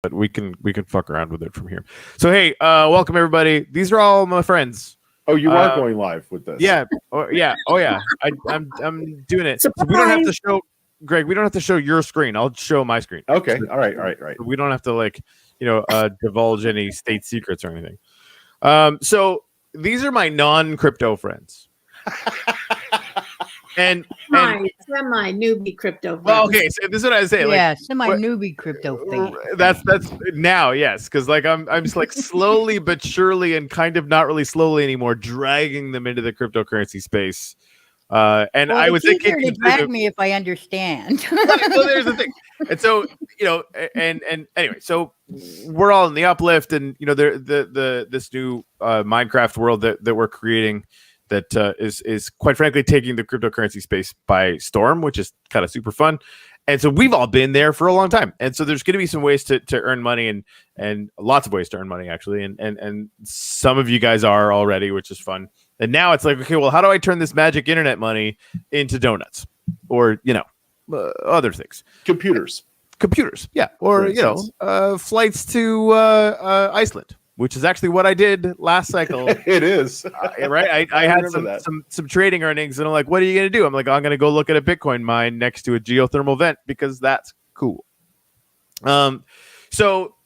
but we can fuck around with it from here. So hey, welcome everybody. These are all my friends. Oh, you are going live with this? Yeah. Oh yeah. I'm doing it. So we don't have to show Greg. We don't have to show your screen. I'll show my screen. Okay. So, all right. We don't have to divulge any state secrets or anything. So these are my non-crypto friends. And semi newbie crypto. Well, okay, so this is what I say. Yeah, semi newbie crypto fan. That's now, yes, because I'm just like slowly but surely, and kind of not really slowly anymore, dragging them into the cryptocurrency space. And I was thinking to drag me if I understand. Well, there's the thing, and so and anyway, so we're all in the uplift, and this new Minecraft world that we're creating. That is quite frankly taking the cryptocurrency space by storm, which is kind of super fun. And so we've all been there for a long time. And so there's going to be some ways to earn money and lots of ways to earn money, actually. And some of you guys are already, which is fun. And now it's like, okay, well, how do I turn this magic internet money into donuts or, other things? Computers. Yeah. Or, flights to Iceland. Which is actually what I did last cycle. It is. Right? I had some trading earnings, and I'm like, what are you going to do? I'm like, I'm going to go look at a Bitcoin mine next to a geothermal vent because that's cool. So,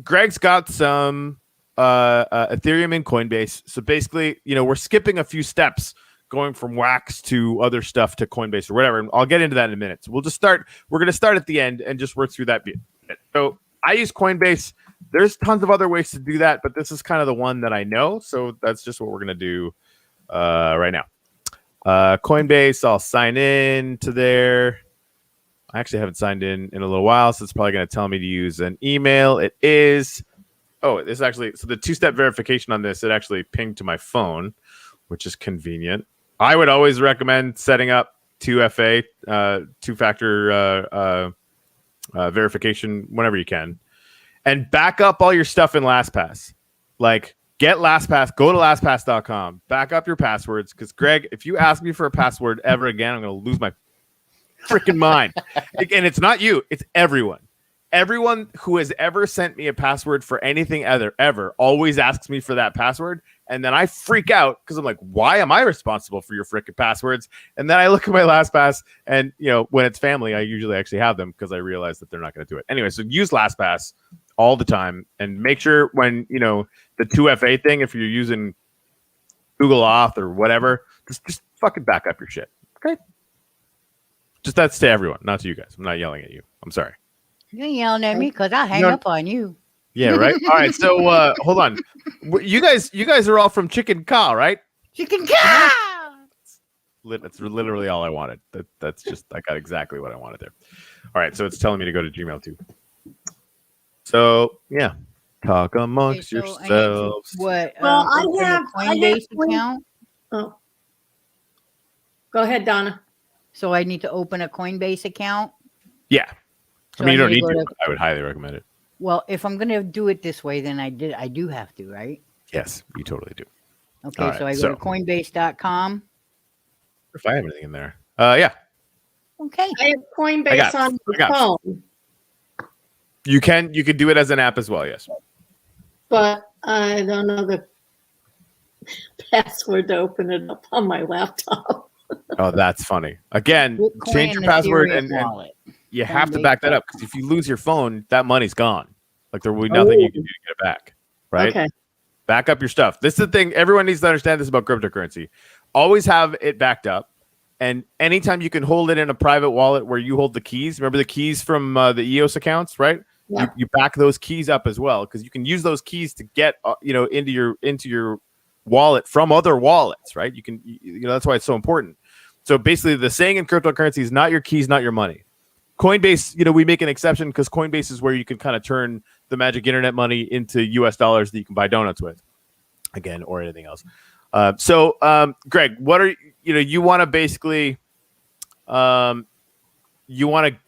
Greg's got some Ethereum and Coinbase. So basically, we're skipping a few steps going from Wax to other stuff to Coinbase or whatever. And I'll get into that in a minute. So we're going to start at the end and just work through that bit. So I use Coinbase. There's tons of other ways to do that, but this is kind of the one that I know. So that's just what we're going to do right now. Coinbase, I'll sign in to there. I actually haven't signed in a little while, so it's probably going to tell me to use an email. It is. Oh, this actually. So the two-step verification on this, it actually pinged to my phone, which is convenient. I would always recommend setting up 2FA, two-factor verification whenever you can. And back up all your stuff in LastPass. Like, get LastPass, go to LastPass.com, back up your passwords. Because, Greg, if you ask me for a password ever again, I'm going to lose my freaking mind. And it's not you, it's everyone. Everyone who has ever sent me a password for anything ever always asks me for that password. And then I freak out because I'm like, why am I responsible for your freaking passwords? And then I look at my LastPass and, when it's family, I usually actually have them because I realize that they're not going to do it. Anyway, so use LastPass all the time and make sure when, the 2FA thing, if you're using Google Auth or whatever, just fucking back up your shit. Okay. Just that's to everyone, not to you guys. I'm not yelling at you. I'm sorry. You're yelling at me because I hang up on you. Yeah, right. All right. So hold on. You guys are all from Chicken Cow, right? Chicken Cow. That's literally all I wanted. That's just I got exactly what I wanted there. All right. So it's telling me to go to Gmail too. So yeah, talk amongst yourselves. What? Well, I have a Coinbase account. Oh, go ahead, Donna. So I need to open a Coinbase account. Yeah. So I mean, you don't need to. I would highly recommend it. Well, if I'm going to do it this way, then I do have to, right? Yes, you totally do. Okay, right, so I go to Coinbase.com. If I have anything in there. Yeah. Okay. I have Coinbase on my phone. You can do it as an app as well, yes. But I don't know the password to open it up on my laptop. Oh, that's funny. Again, Bitcoin change your password and you have to back that up because if you lose your phone, that money's gone. Like there will be nothing you can do to get it back. Right? Okay. Back up your stuff. This is the thing. Everyone needs to understand this about cryptocurrency. Always have it backed up. And anytime you can hold it in a private wallet where you hold the keys, remember the keys from the EOS accounts, right? Yeah. You back those keys up as well because you can use those keys to get into your wallet from other wallets, right? You can that's why it's so important. So basically, the saying in cryptocurrency is not your keys, not your money. Coinbase, we make an exception because Coinbase is where you can kind of turn the magic internet money into US dollars that you can buy donuts with, again, or anything else. So, Greg, what are you want to basically, you want to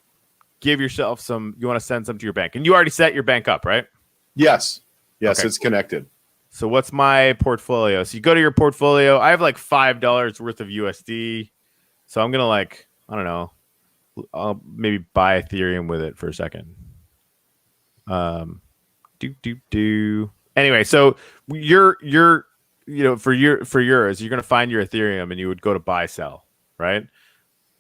give yourself some, you want to send some to your bank, and you already set your bank up, right? Yes, Okay. It's connected. So what's my portfolio? So you go to your portfolio. I have like $5 worth of USD. So I'm gonna I don't know. I'll maybe buy Ethereum with it for a second. Anyway, so you're for yours, you're gonna find your Ethereum and you would go to buy sell, right?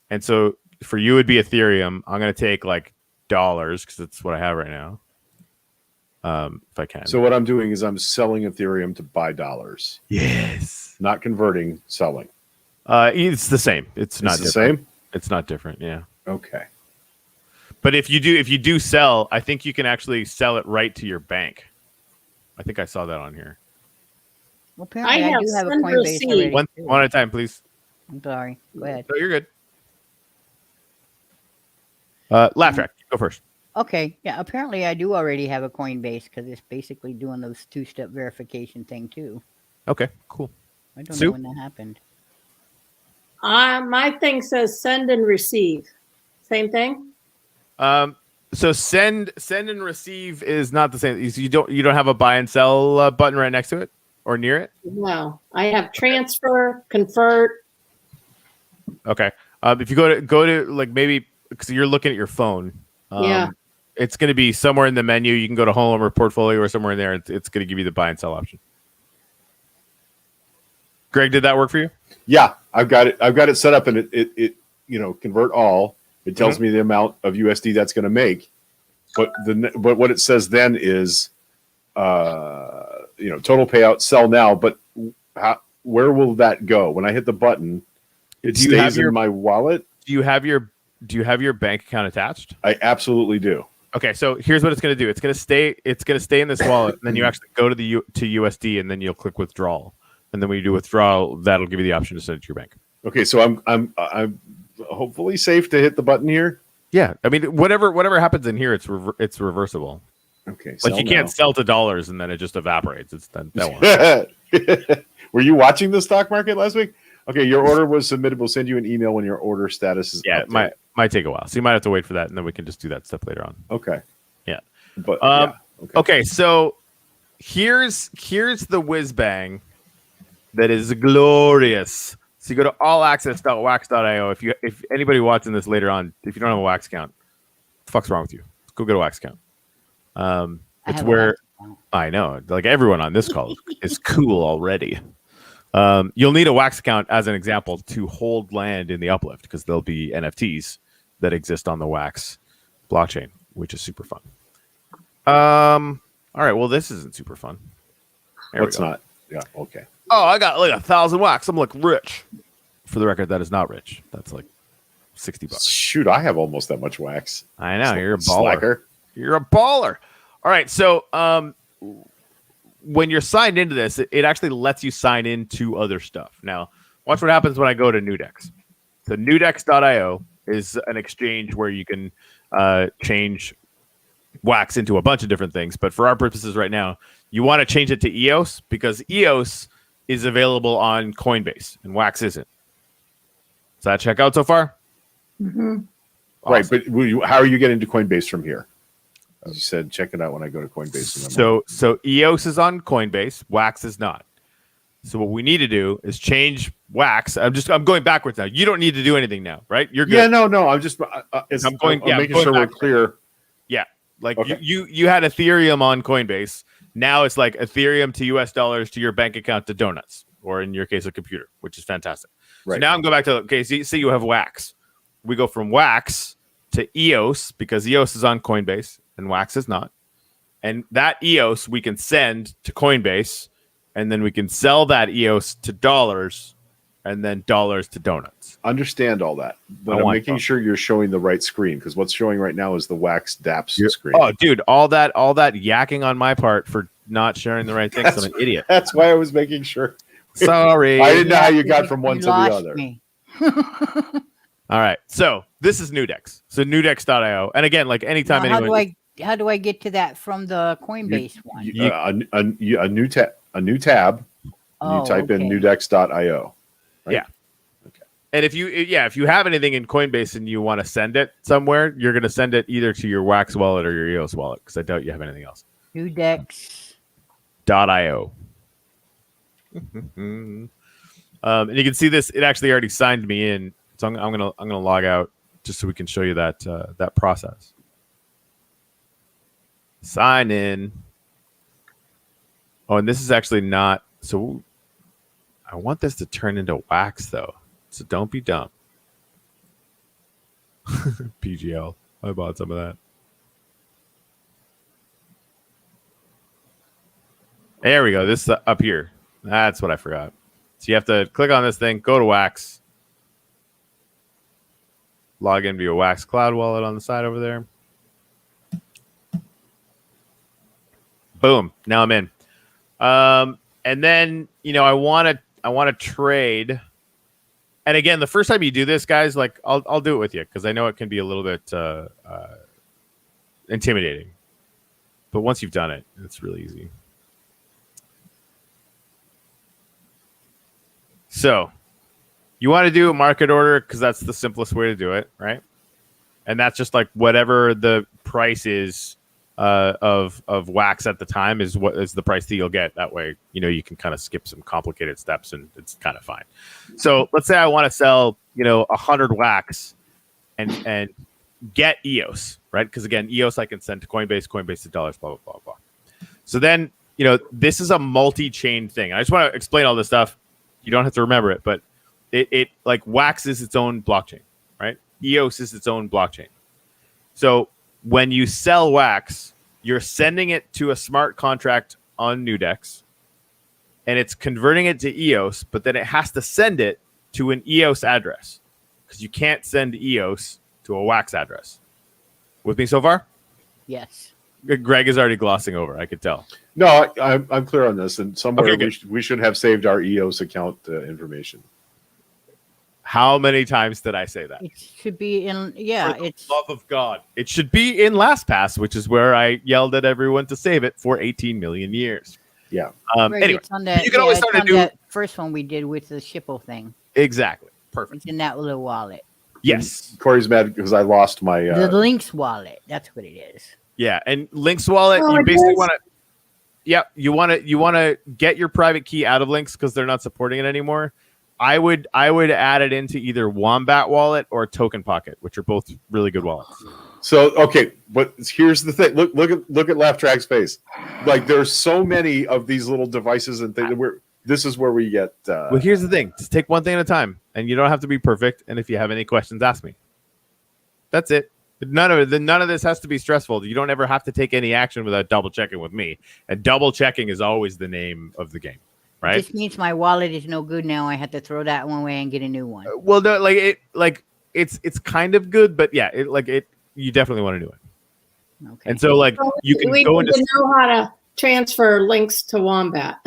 And so for you would be Ethereum. I'm gonna take like dollars because that's what I have right now. If I can. So what I'm doing is I'm selling Ethereum to buy dollars. Yes. Not converting, selling. It's the same. It's not the different. same. It's not different. Yeah. Okay. But if you do sell, I think you can actually sell it right to your bank. I think I saw that on here. Well, apparently I do have a Coinbase already. One at a time, please. I'm sorry. Go ahead. No, you're good. Laugh track. Go first. Okay. Yeah. Apparently I do already have a Coinbase because it's basically doing those 2-step verification thing too. Okay. Cool. I don't know when that happened. My thing says send and receive. Same thing. So send and receive is not the same. You don't have a buy and sell button right next to it or near it. No, I have transfer, convert. Okay. If you go to like maybe because you're looking at your phone. Yeah. It's going to be somewhere in the menu. You can go to home or portfolio or somewhere in there. It's going to give you the buy and sell option. Greg, did that work for you? Yeah, I've got it set up, and it convert all. It tells me the amount of USD that's going to make, but what it says then is, total payout, sell now. But where will that go when I hit the button? It stays in my wallet. Do you have your bank account attached? I absolutely do. Okay, so here's what it's going to do. It's going to stay in this wallet, and then you actually go to to USD, and then you'll click withdrawal. And then when you do withdrawal, that'll give you the option to send it to your bank. Okay, so I'm hopefully safe to hit the button here. Yeah, I mean, whatever happens in here, it's reversible. Okay, like you can't sell to dollars and then it just evaporates. It's that one. Were you watching the stock market last week? Okay, your order was submitted. We'll send you an email when your order status is. Yeah, it might take a while, so you might have to wait for that, and then we can just do that stuff later on. Okay. Yeah, but okay. So here's the whiz bang. That is glorious. So you go to allaccess.wax.io. If anybody watching this later on, if you don't have a Wax account, what the fuck's wrong with you? Go get a Wax account. It's where I know, like everyone on this call is cool already. You'll need a Wax account as an example to hold land in the uplift because there'll be NFTs that exist on the Wax blockchain, which is super fun. All right. Well, this isn't super fun. It's not. Yeah. Okay. Oh, I got like 1,000 wax. I'm like rich. For the record, that is not rich. That's like $60. Shoot, I have almost that much wax. I know. You're a baller. Slacker. You're a baller. All right. So when you're signed into this, it actually lets you sign into other stuff. Now, watch what happens when I go to Nudex. So nudex.io is an exchange where you can change wax into a bunch of different things. But for our purposes right now, you want to change it to EOS because EOS is available on Coinbase and Wax isn't. Does that check out so far? Mm-hmm. Awesome. Right, but how are you getting to Coinbase from here? As you said, check it out when I go to Coinbase. So EOS is on Coinbase, Wax is not. So what we need to do is change Wax. I'm going backwards now. You don't need to do anything now, right? You're good. Yeah, no. I'm just I'm making sure we're clear. Yeah, like okay. you had Ethereum on Coinbase. Now it's like Ethereum to US dollars to your bank account to donuts, or in your case, a computer, which is fantastic. Right. So now I'm going back to, okay, so you have Wax. We go from Wax to EOS because EOS is on Coinbase and Wax is not. And that EOS we can send to Coinbase, and then we can sell that EOS to dollars, and then dollars to donuts. Understand all that, but I'm making sure you're showing the right screen because what's showing right now is the Wax dApps screen. Oh, dude, all that yakking on my part for not sharing the right things. I'm an idiot. That's why I was making sure. Sorry, I didn't know how you got from one to the other. All right, so this is Nudex. So nudex.io, and again, like anytime anyone. How do I get to that from the Coinbase one? A new tab. You type in nudex.io. Right? Yeah. Okay. And if you have anything in Coinbase and you want to send it somewhere, you're going to send it either to your Wax wallet or your EOS wallet because I doubt you have anything else. Nudex.io. And you can see this. It actually already signed me in, so I'm gonna log out just so we can show you that that process. Sign in. Oh, and this is actually not. So I want this to turn into wax, though. So don't be dumb. PGL. I bought some of that. There we go. This is up here. That's what I forgot. So you have to click on this thing, go to Wax, log in via Wax Cloud Wallet on the side over there. Boom. Now I'm in. And then, I want to trade. And again, the first time you do this, guys, like I'll do it with you because I know it can be a little bit intimidating. But once you've done it, it's really easy. So you want to do a market order because that's the simplest way to do it, right? And that's just like whatever the price is of wax at the time is what is the price that you'll get. That way, you can kind of skip some complicated steps and it's kind of fine. So let's say I want to sell, 100 wax and get EOS, right? Because again, EOS I can send to Coinbase to dollars, blah, blah, blah, blah. So then, this is a multi-chain thing. I just want to explain all this stuff. You don't have to remember it, but it like Wax is its own blockchain, right? EOS is its own blockchain. So when you sell Wax, you're sending it to a smart contract on Nudex, and it's converting it to EOS, but then it has to send it to an EOS address because you can't send EOS to a Wax address. With me so far? Yes. Greg is already glossing over. I could tell. No, I'm clear on this, and somewhere Okay, we should have saved our EOS account information. How many times did I say that? It should be in. Yeah, For the it's love of God. It should be in LastPass, which is where I yelled at everyone to save it for 18 million years. Yeah. right, Anyway, it's on that. you can always it's start to on do that first one we did with the Shippo thing. exactly perfect. It's in that little wallet, Yes. Corey's mad because I lost my. the Lynx wallet. That's what it is. Yeah, and Lynx wallet, Oh, you it basically is? want to. Yeah, you want to get your private key out of Lynx because they're not supporting it anymore. I would add it into either Wombat wallet or Token Pocket, which are both really good wallets. So okay, but here's the thing. Look at Laugh Track's face. Like there's so many of these little devices and things. This is where we get. Well, here's the thing: just take one thing at a time, and you don't have to be perfect. And if you have any questions, ask me. That's it. None of this has to be stressful. You don't ever have to take any action without double checking with me. And double checking is always the name of the game, right? This means my wallet is no good now. I have to throw that one away and get a new one. Well, no, it's kind of good, but yeah, you definitely want to do it. Okay. And so you can we go need into to know how to transfer links to Wombat.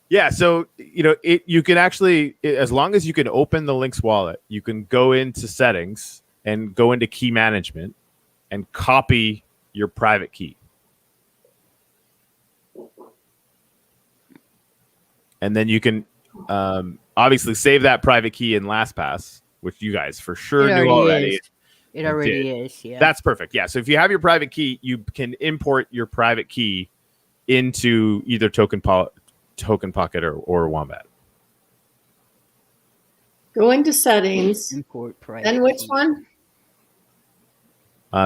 yeah. So you can actually, as long as you can open the Lynx wallet, you can go into settings and go into key management and copy your private key. And then you can obviously save that private key in LastPass, which you guys for sure knew already. It already is. Yeah. That's perfect. Yeah. So if you have your private key, you can import your private key into either Token Pocket or Wombat. Go into settings. Import private. Then which key. one?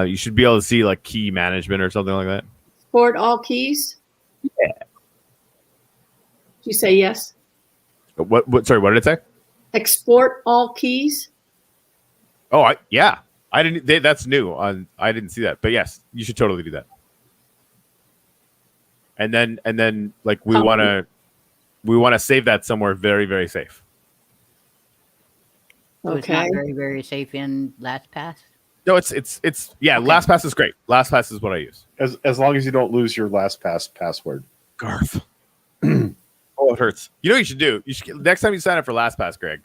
You should be able to see like key management or something like that. Export all keys? Yeah. Did you say yes? What? Sorry, what did it say? Export all keys? Oh, I didn't. That's new. I didn't see that, but yes, you should totally do that. And then, like we want to save that somewhere very, very safe. So it's not Okay. very, very safe in LastPass. No, it's yeah. Okay. LastPass is great. LastPass is what I use. as long as you don't lose your LastPass password. Garf. Oh, it hurts. You know what you should do? You should next time you sign up for LastPass, Greg,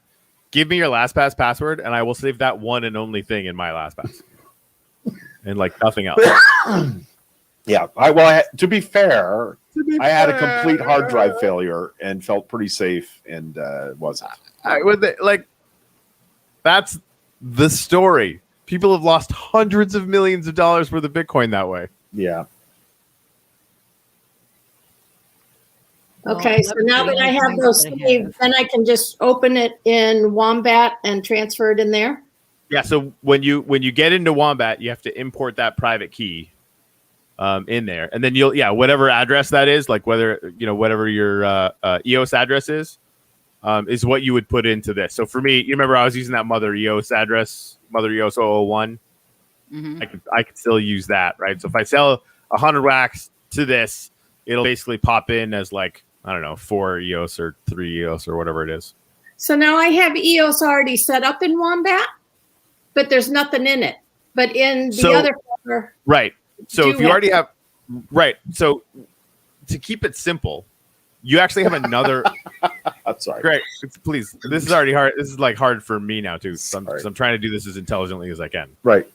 give me your LastPass password, and I will save that one and only thing in my LastPass, and like nothing else. Yeah. To be fair, I had a complete hard drive failure and felt pretty safe and wasn't. That's the story. People have lost hundreds of millions of dollars worth of Bitcoin that way. Yeah. Okay, Well, so that now would that be I have nice those to have. saved, then I can just open it in Wombat and transfer it in there? Yeah. So when you get into Wombat, you have to import that private key, in there, and then you'll whatever address that is, like whether whatever your EOS address is what you would put into this. So for me, you remember I was using that Mother EOS address, Mother EOS 001. I could still use that, right? So if I sell 100 wax to this, it'll basically pop in as like, I don't know, 4 EOS or 3 EOS or whatever it is. So now I have EOS already set up in Wombat, but there's nothing in it. But in the other folder, right. So if you already have, right. So to keep it simple, you actually have another. I'm sorry. Greg, please. This is already hard. This is like hard for me now too. So I'm trying to do this as intelligently as I can. Right.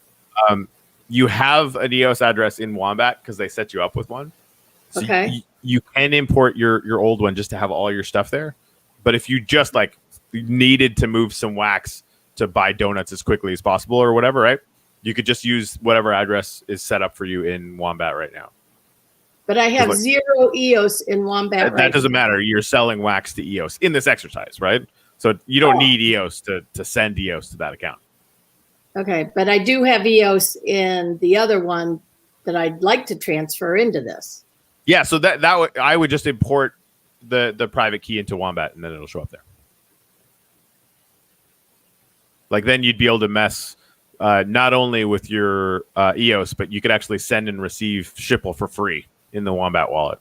You have an EOS address in Wombat because they set you up with one. So okay. You can import your old one just to have all your stuff there. But if you just like needed to move some wax to buy donuts as quickly as possible or whatever, right? You could just use whatever address is set up for you in Wombat right now. But I have 0 EOS in Wombat. That doesn't matter. You're selling wax to EOS in this exercise, right? So you don't need EOS to send EOS to that account. Okay, but I do have EOS in the other one that I'd like to transfer into this. Yeah, so that I would just import the private key into Wombat and then it'll show up there. Like then you'd be able to mess not only with your EOS, but you could actually send and receive Shipple for free in the Wombat wallet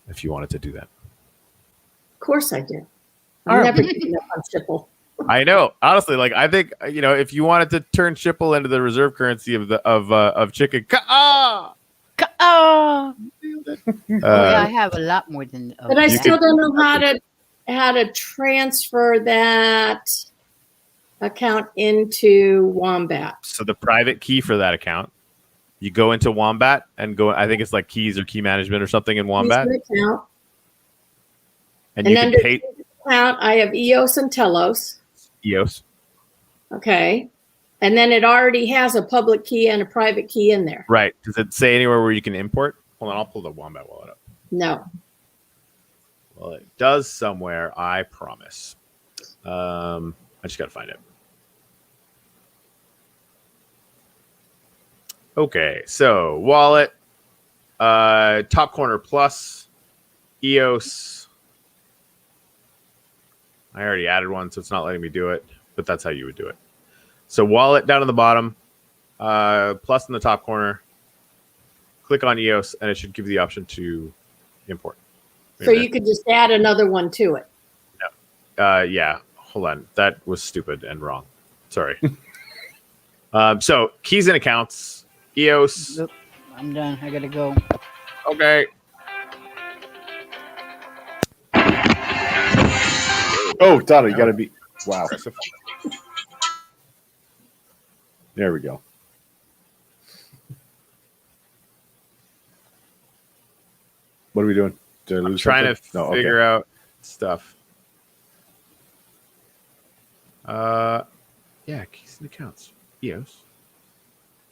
if you wanted to do that. Of course I do. I'm never giving up on Shipple. I know. Honestly, like I think if you wanted to turn Shipple into the reserve currency of chicken, yeah, I have a lot more than. But I still don't know how to transfer that account into Wombat. So the private key for that account, you go into Wombat and go. I think it's like keys or key management or something in Wombat. Account. And you can pay. Account, I have EOS and Telos. EOS. Okay. And then it already has a public key and a private key in there. Right. Does it say anywhere where you can import? Hold on, I'll pull the Wombat wallet up. No. Well, it does somewhere, I promise. I just got to find it. Okay, so wallet, top corner plus, EOS. I already added one, so it's not letting me do it, but that's how you would do it. So wallet down on the bottom, plus in the top corner. Click on EOS, and it should give you the option to import. So you could just add another one to it. No. Yeah. Hold on. That was stupid and wrong. Sorry. So keys and accounts, EOS. Look, I'm done. I gotta go. Okay. Oh, Donna, you got to be. Wow. There we go. What are we doing? Did I lose I'm trying something? to No, figure okay. out stuff. Yeah, keys and accounts. EOS.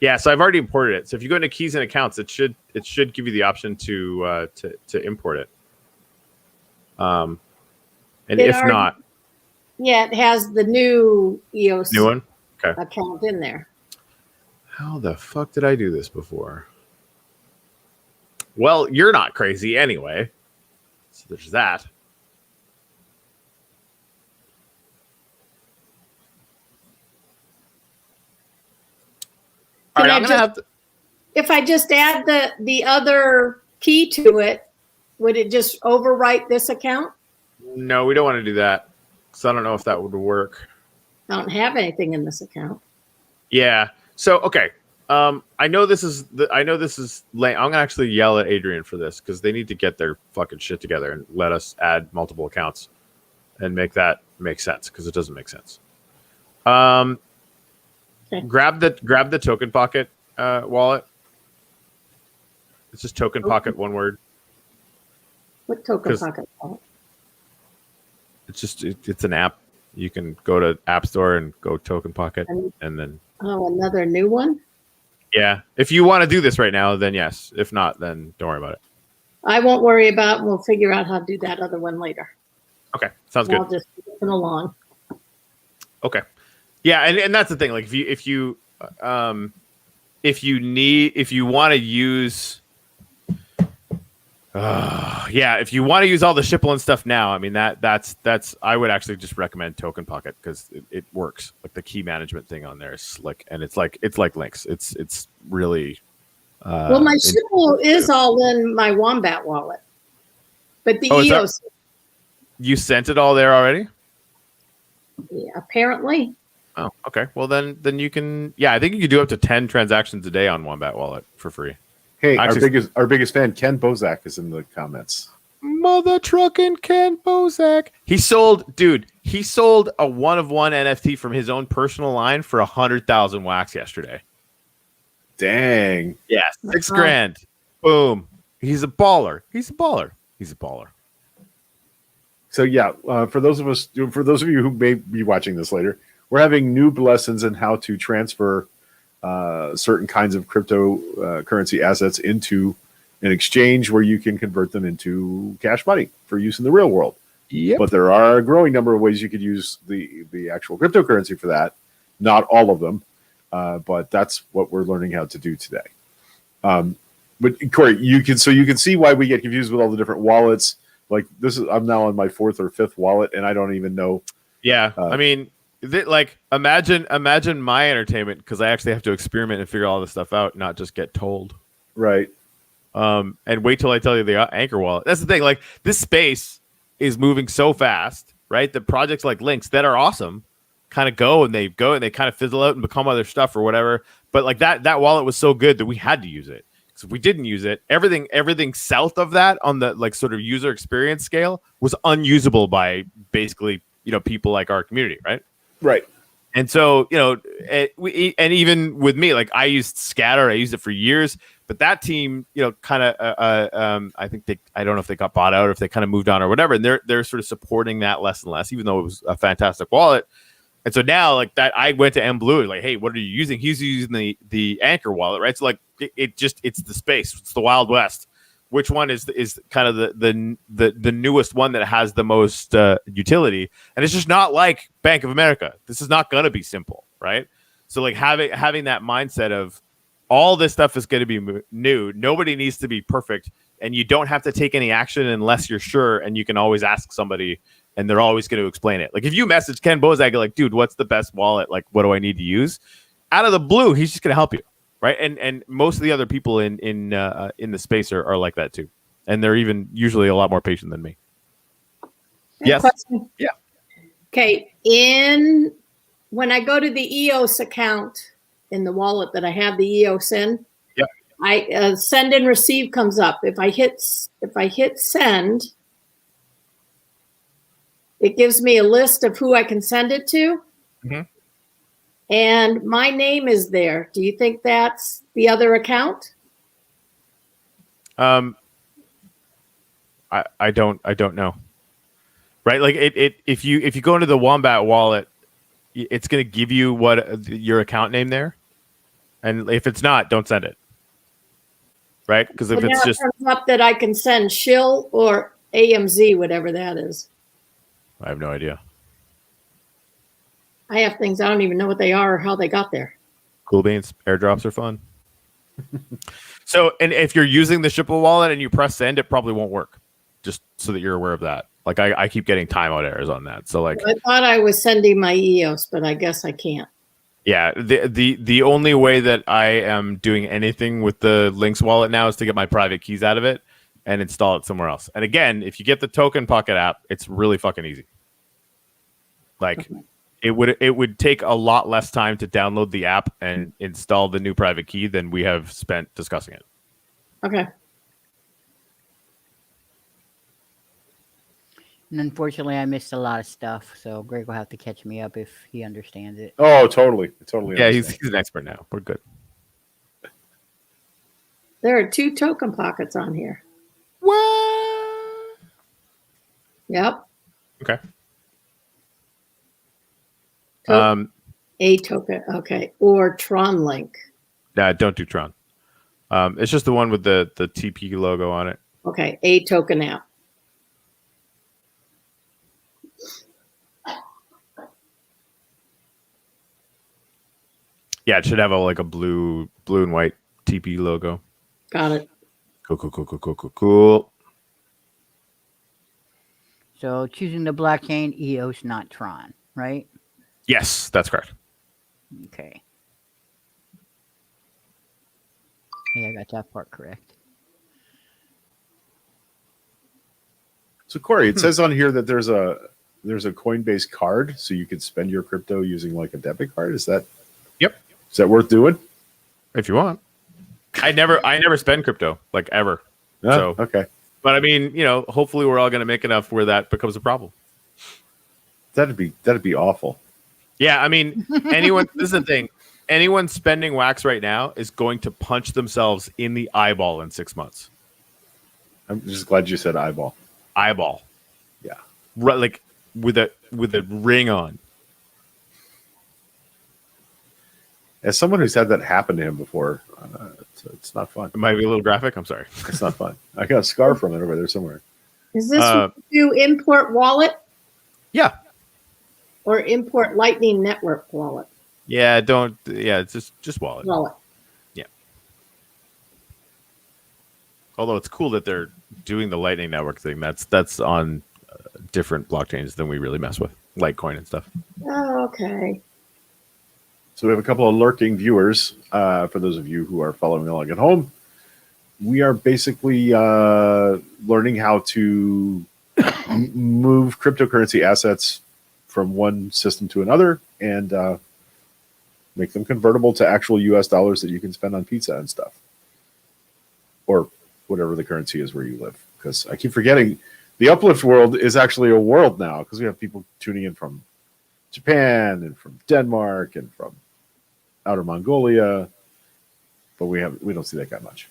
Yeah, so I've already imported it. So if you go into keys and accounts, it should give you the option to import it. And if not, yeah, it has the new EOS new one. Okay. account in there. How the fuck did I do this before? Well, you're not crazy anyway. So there's that. All right, I'm gonna have to. If I just add the other key to it, would it just overwrite this account? No, we don't want to do that. So I don't know if that would work. I don't have anything in this account. Yeah. So okay. I know this is lame. I'm gonna actually yell at Adrian for this because they need to get their fucking shit together and let us add multiple accounts and make that make sense because it doesn't make sense. Okay. Grab the Token Pocket wallet. It's just Token Pocket, one word. What Token Pocket wallet? It's just it's an app. You can go to App Store and go Token Pocket, and then another new one. Yeah, if you want to do this right now, then yes. If not, then don't worry about it. I won't worry about. We'll figure out how to do that other one later. Okay, sounds good. I'll just move along. Okay, yeah, and that's the thing. Like if you if you want to use, if you want to use all the Shipple and stuff now, I mean that's I would actually just recommend Token Pocket because it works. Like the key management thing on there is slick, and it's like Lynx. It's really. Well, my Shipple is all in my Wombat wallet, but the EOS. You sent it all there already? Yeah, apparently. Oh, okay. Well, then you can. Yeah, I think you can do up to 10 transactions a day on Wombat Wallet for free. Hey, our biggest fan, Ken Bozak, is in the comments. Mother truckin' Ken Bozak. He sold a one-of-one NFT from his own personal line for 100,000 wax yesterday. Dang. Yeah, $6,000. Boom. He's a baller. So yeah, for those of you who may be watching this later, we're having noob lessons in how to transfer certain kinds of cryptocurrency assets into an exchange where you can convert them into cash money for use in the real world. Yep. But there are a growing number of ways you could use the actual cryptocurrency for that. Not all of them, but that's what we're learning how to do today. But Corey, you can see why we get confused with all the different wallets. Like I'm now on my 4th or 5th wallet, and I don't even know. Yeah, I mean, imagine my entertainment because I actually have to experiment and figure all this stuff out, not just get told. Right. And wait till I tell you the Anchor wallet. That's the thing. Like this space is moving so fast, right? The projects like Lynx that are awesome kind of go and they kind of fizzle out and become other stuff or whatever. But like that wallet was so good that we had to use it. So if we didn't use it, everything south of that on the like sort of user experience scale was unusable by basically, people like our community, right? Right. And so, and even with me, like I used Scatter, I used it for years, but that team, kind of, I think I don't know if they got bought out or if they kind of moved on or whatever. And they're sort of supporting that less and less, even though it was a fantastic wallet. And so now like that, I went to M Blue, like, hey, what are you using? He's using the Anchor wallet, right? So like it's the space, it's the Wild West. Which one is kind of the newest one that has the most utility? And it's just not like Bank of America. This is not going to be simple, right? So like having that mindset of all this stuff is going to be new. Nobody needs to be perfect, and you don't have to take any action unless you're sure. And you can always ask somebody, and they're always going to explain it. Like if you message Ken Bozak, like, dude, what's the best wallet? Like, what do I need to use? Out of the blue, he's just going to help you. Right, and most of the other people in the space are like that too, and they're even usually a lot more patient than me. Yes. Question. Yeah. Okay. When I go to the EOS account in the wallet that I have the EOS in, yep. I send and receive comes up. If I hit send, it gives me a list of who I can send it to. Mm-hmm. And my name is there. Do you think that's the other account? I don't know. Right? Like if you go into the Wombat wallet, it's going to give you your account name there. And if it's not, don't send it. Right? Because if it's just turns up that I can send shill or AMZ, whatever that is. I have no idea. I have things I don't even know what they are or how they got there. Cool beans. Airdrops are fun. So, and if you're using the Shipple wallet and you press send, it probably won't work. Just so that you're aware of that. Like I keep getting timeout errors on that. So like I thought I was sending my EOS, but I guess I can't. Yeah, the only way that I am doing anything with the Lynx wallet now is to get my private keys out of it and install it somewhere else. And again, if you get the Token Pocket app, it's really fucking easy. Like. Okay. It would take a lot less time to download the app and install the new private key than we have spent discussing it. Okay. And unfortunately, I missed a lot of stuff, so Greg will have to catch me up if he understands it. Oh, totally. Yeah, he's an expert now. We're good. There are 2 Token Pockets on here. What? Yep. Okay. A token, okay, or Tron Link. Nah, don't do Tron. It's just the one with the TP logo on it. Okay, a token app. Yeah, it should have a blue and white TP logo. Got it. Cool. So choosing the blockchain, EOS, not Tron, right? Yes, that's correct. Okay. Hey, I got that part correct. So Corey, it says on here that there's a Coinbase card, so you could spend your crypto using like a debit card. Is that worth doing? If you want. I never spend crypto like ever. No? So Okay. But I mean, hopefully we're all going to make enough where that becomes a problem. That'd be awful. Yeah, I mean, anyone. This is the thing. Anyone spending wax right now is going to punch themselves in the eyeball in 6 months. I'm just glad you said eyeball. Eyeball. Yeah. Right, like with a ring on. As someone who's had that happen to him before, it's not fun. It might be a little graphic. I'm sorry. It's not fun. I got a scar from it over there somewhere. Is this do import wallet Yeah. or import Lightning Network wallet? Yeah. Don't. Yeah. It's just wallet. Wallet. Yeah. Although it's cool that they're doing the Lightning Network thing. That's on different blockchains than we really mess with, Litecoin and stuff. Oh, okay. So we have a couple of lurking viewers. For those of you who are following along at home, we are basically learning how to move cryptocurrency assets from one system to another and make them convertible to actual US dollars that you can spend on pizza and stuff. Or whatever the currency is where you live. Because I keep forgetting the Uplift world is actually a world now because we have people tuning in from Japan and from Denmark and from Outer Mongolia, but we don't see that guy much.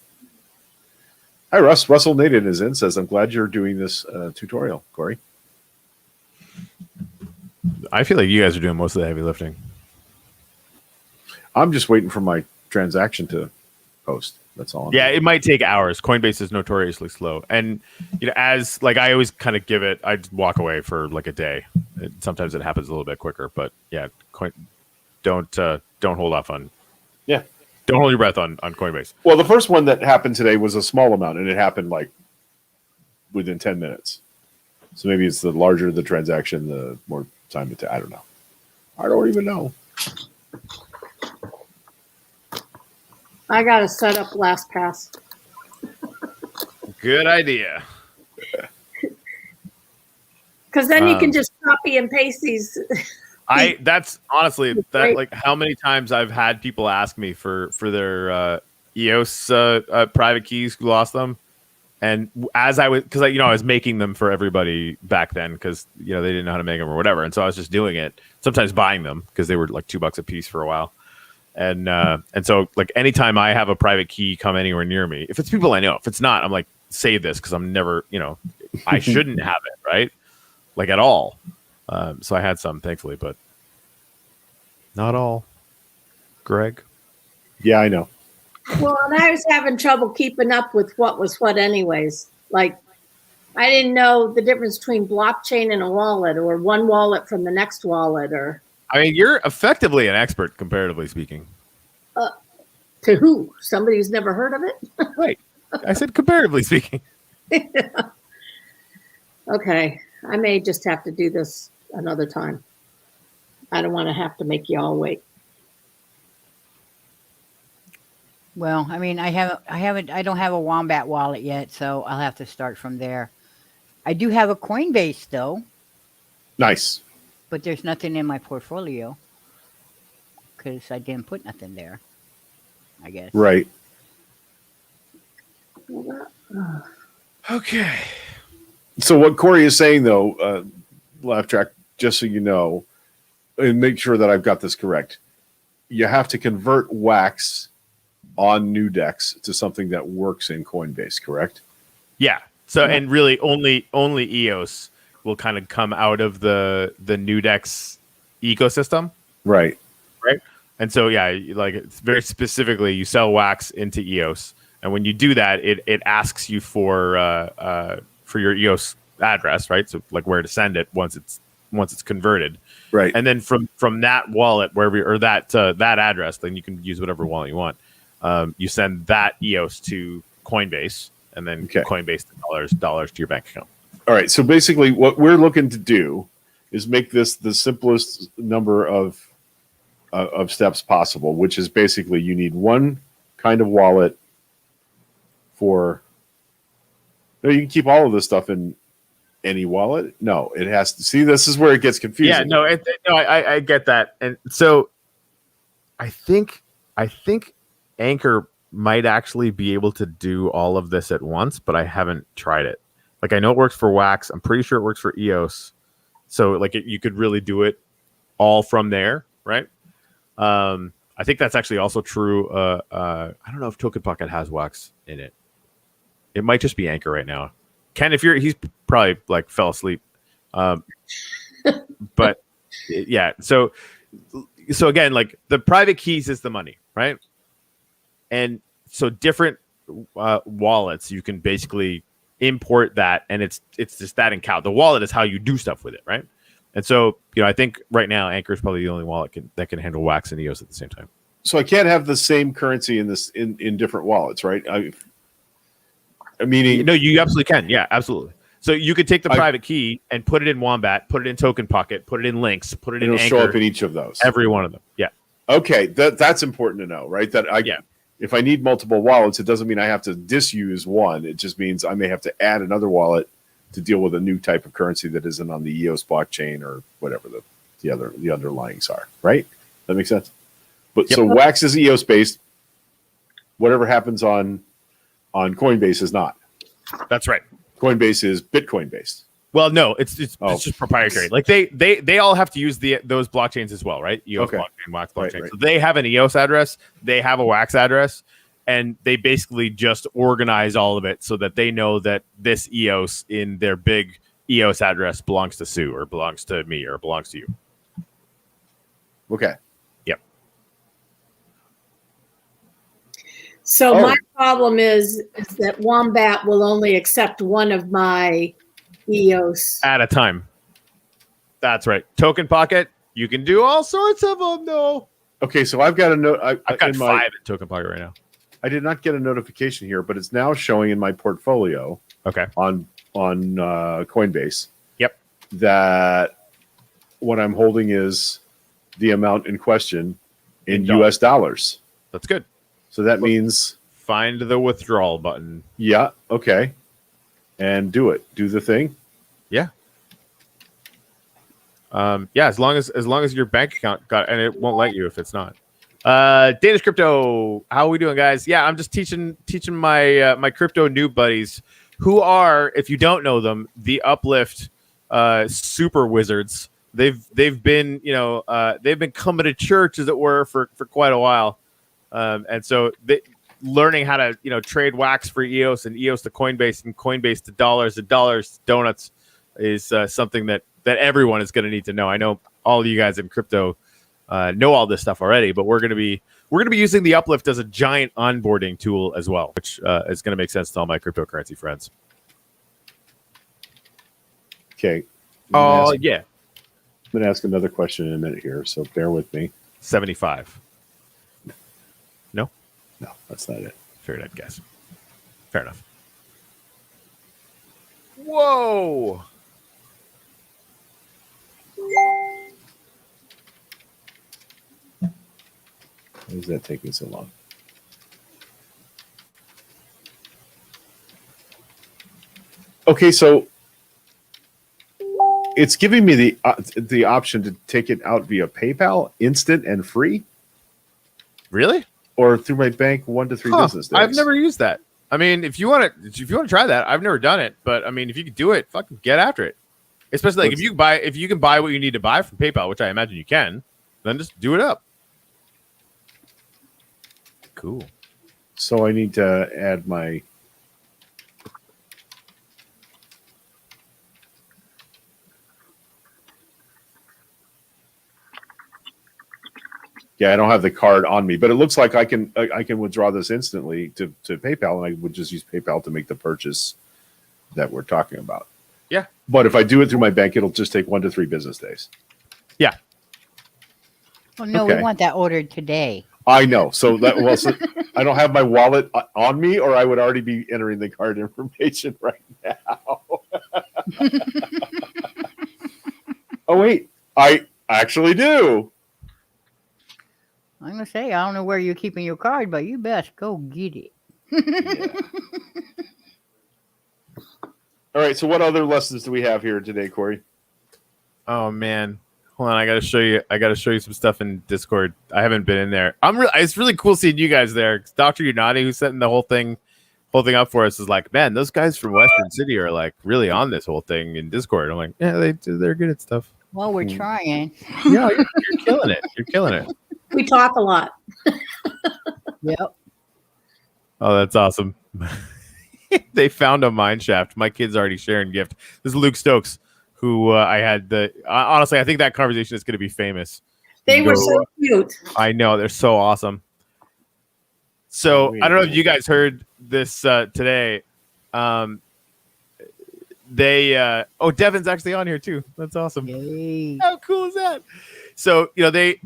Hi, Russ. Russell Naden is in. Says, "I'm glad you're doing this tutorial, Corey." I feel like you guys are doing most of the heavy lifting. I'm just waiting for my transaction to post. That's all. Yeah, it might take hours. Coinbase is notoriously slow, and as like I always kind of give it, I walk away for like a day. Sometimes it happens a little bit quicker, but yeah, don't hold off on. Yeah, don't hold your breath on Coinbase. Well, the first one that happened today was a small amount, and it happened like within 10 minutes. So maybe it's the larger the transaction, the more time it takes. I don't know. I don't even know. I got to set up LastPass. Good idea. Because then you can just copy and paste these. That's honestly that Right. like how many times I've had people ask me for their EOS private keys who lost them, and as I was because I was making them for everybody back then because they didn't know how to make them or whatever, and so I was just doing it. Sometimes buying them because they were like $2 a piece for a while, and so like anytime I have a private key come anywhere near me, if it's people I know, if it's not, I'm like save this because I'm never I shouldn't have it right like at all. So I had some, thankfully, but not all. Greg? Yeah, I know. Well, and I was having trouble keeping up with what was what anyways. Like, I didn't know the difference between blockchain and a wallet or one wallet from the next wallet or... I mean, you're effectively an expert, comparatively speaking. To who? Somebody who's never heard of it? Right. I said comparatively speaking. Okay. I may just have to do this another time. I don't want to have to make you all wait. Well, I mean, I don't have a Wombat wallet yet, so I'll have to start from there. I do have a Coinbase though, Nice. but there's nothing in my portfolio because I didn't put nothing there, I guess. Right. Okay. So what Corey is saying, though, Laugh Track, just so you know, and make sure that I've got this correct, you have to convert Wax on Nudex to something that works in Coinbase, correct? Yeah. So, and really only EOS will kind of come out of the Nudex ecosystem. Right. Right. And so, yeah, like it's very specifically, you sell Wax into EOS. And when you do that, it asks you for your EOS address, right? So like where to send it once it's once it's converted. Right. And then from that wallet, wherever or that address, then you can use whatever wallet you want. You send that EOS to Coinbase, and then Coinbase the dollars to your bank account. All right. So basically, what we're looking to do is make this the simplest number of steps possible, which is basically you need one kind of wallet for. No, you can keep all of this stuff in any wallet. No, it has to. See, this is where it gets confusing. Yeah, no, I get that, and so I think Anchor might actually be able to do all of this at once, but I haven't tried it. Like, I know it works for Wax. I'm pretty sure it works for EOS. So like you could really do it all from there, right? I think that's actually also true. I don't know if Token Pocket has Wax in it. It might just be Anchor right now. Ken, he's probably like fell asleep. But yeah, so again, like the private keys is the money, right? And so different wallets, you can basically import that, and it's just that in cow. The wallet is how you do stuff with it, right? And so, I think right now Anchor is probably the only wallet that can handle Wax and EOS at the same time. So I can't have the same currency in different wallets, right? Meaning, no, you absolutely can. Yeah, absolutely. So you could take the private key and put it in Wombat, put it in Token Pocket, put it in Links, put it in Anchor. It'll show up in each of those. Every one of them. Yeah. Okay, that's important to know, right? If I need multiple wallets, it doesn't mean I have to disuse one. It just means I may have to add another wallet to deal with a new type of currency that isn't on the EOS blockchain or whatever the underlyings are, right? That makes sense? But so Wax is EOS based. Whatever happens on Coinbase is not. That's right. Coinbase is Bitcoin based. Well, no, it's just proprietary. Like they all have to use those blockchains as well, right? EOS blockchain, Wax blockchain. Right. So they have an EOS address, they have a Wax address, and they basically just organize all of it so that they know that this EOS in their big EOS address belongs to Sue or belongs to me or belongs to you. Okay. Yep. So my problem is that Wombat will only accept one of my EOS at a time. That's right. Token Pocket, you can do all sorts of them, though. Okay, so I've got a note. I've got 5 in Token Pocket right now. I did not get a notification here, but it's now showing in my portfolio. Okay. On Coinbase. Yep. That what I'm holding is the amount in question in US dollars. That's good. So that means find the withdrawal button. Yeah. Okay. And do it. Do the thing. Yeah. As long as your bank account got, and it won't let you if it's not. Danish Crypto, how are we doing, guys? Yeah, I'm just teaching my my crypto noob buddies, who are, if you don't know them, the Uplift super wizards. They've been they've been coming to church, as it were, for quite a while, and so learning how to trade Wax for EOS and EOS to Coinbase and Coinbase to dollars and dollars to donuts is something that everyone is going to need to know. I know all of you guys in crypto know all this stuff already, but we're going to be using the Uplift as a giant onboarding tool as well, which is going to make sense to all my cryptocurrency friends. Okay. Oh yeah. I'm going to ask another question in a minute here, so bear with me. 75. No, that's not it. Figured I'd guess. Fair enough. Whoa. Why is that taking so long? Okay, so it's giving me the option to take it out via PayPal, instant and free. Really? Or through my bank 1 to 3 business days. I've never used that. I mean, if you want to try that, I've never done it, but I mean, if you could do it, fucking get after it. Especially like if you can buy what you need to buy from PayPal, which I imagine you can, then just do it up. Cool. So I need to add my. Yeah, I don't have the card on me, but it looks like I can withdraw this instantly to PayPal, and I would just use PayPal to make the purchase that we're talking about. Yeah. But if I do it through my bank, it'll just take 1 to 3 business days. Yeah. Oh no, Okay. we want that ordered today. I know. So I don't have my wallet on me, or I would already be entering the card information right now. Oh wait, I actually do. I'm gonna say I don't know where you're keeping your card, but you best go get it. Yeah. All right. So what other lessons do we have here today, Corey? Oh man, hold on. I gotta show you some stuff in Discord. I haven't been in there. It's really cool seeing you guys there. Dr. Unati, who's setting the whole thing up for us, is like, man, those guys from Western City are like really on this whole thing in Discord. I'm like, yeah, they're good at stuff. Well, we're trying. Yeah, you're killing it. You're killing it. We talk a lot. Yep. Oh, that's awesome. They found a mine shaft. My kid's already sharing gift. This is Luke Stokes, who I had honestly, I think that conversation is going to be famous. They were so cute. I know, they're so awesome. So I don't know if you guys heard this today. Devin's actually on here too. That's awesome. Yay. How cool is that? So they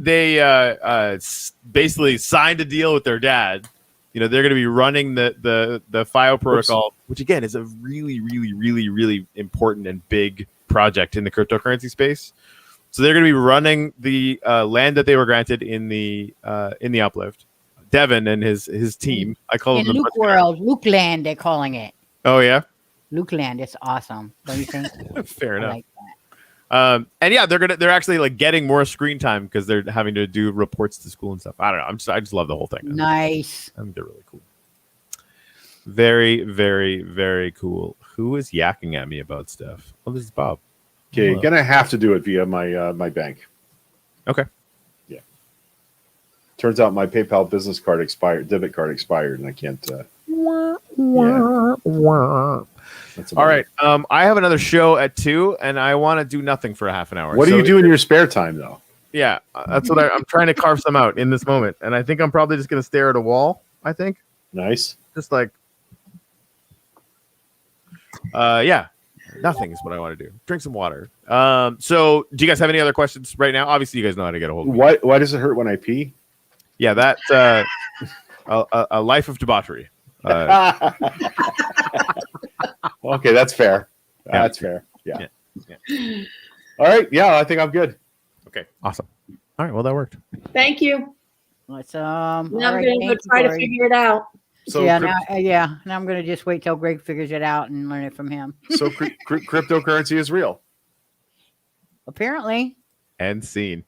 basically signed a deal with their dad. They're going to be running the FIO protocol, which again is a really, really, really, really important and big project in the cryptocurrency space. So they're going to be running the land that they were granted in the uplift. Devin and his team. I call In them Luke World, Luke Land, they're calling it. Oh yeah, Luke Land. It's awesome. Don't you think? fair I enough. like that. And yeah, they're actually like getting more screen time because they're having to do reports to school and stuff. I don't know. I just love the whole thing. Nice. I think they're really cool. Very, very, very cool. Who is yakking at me about stuff? Oh, this is Bob. Okay, Hello. gonna have to do it via my bank. Okay. Yeah. Turns out my PayPal business card expired, debit card expired, and I can't. That's All right. I have another show at 2, and I want to do nothing for a half an hour. What do you do in your spare time, though? Yeah, that's what I'm trying to carve some out in this moment, and I think I'm probably just gonna stare at a wall. I think Nice. just like, yeah, nothing is what I want to do. Drink some water. So do you guys have any other questions right now? Obviously, you guys know how to get a hold of me. Why does it hurt when I pee? Yeah, that's a life of debauchery. Okay, that's fair. Yeah. That's fair. Yeah. Yeah. All right. Yeah, I think I'm good. Okay, awesome. All right, well that worked. Thank you. Let's Now I'm all right, going to go thank you, try to Corey. figure it out. So Now I'm going to just wait till Greg figures it out and learn it from him. so cryptocurrency is real. Apparently. And scene.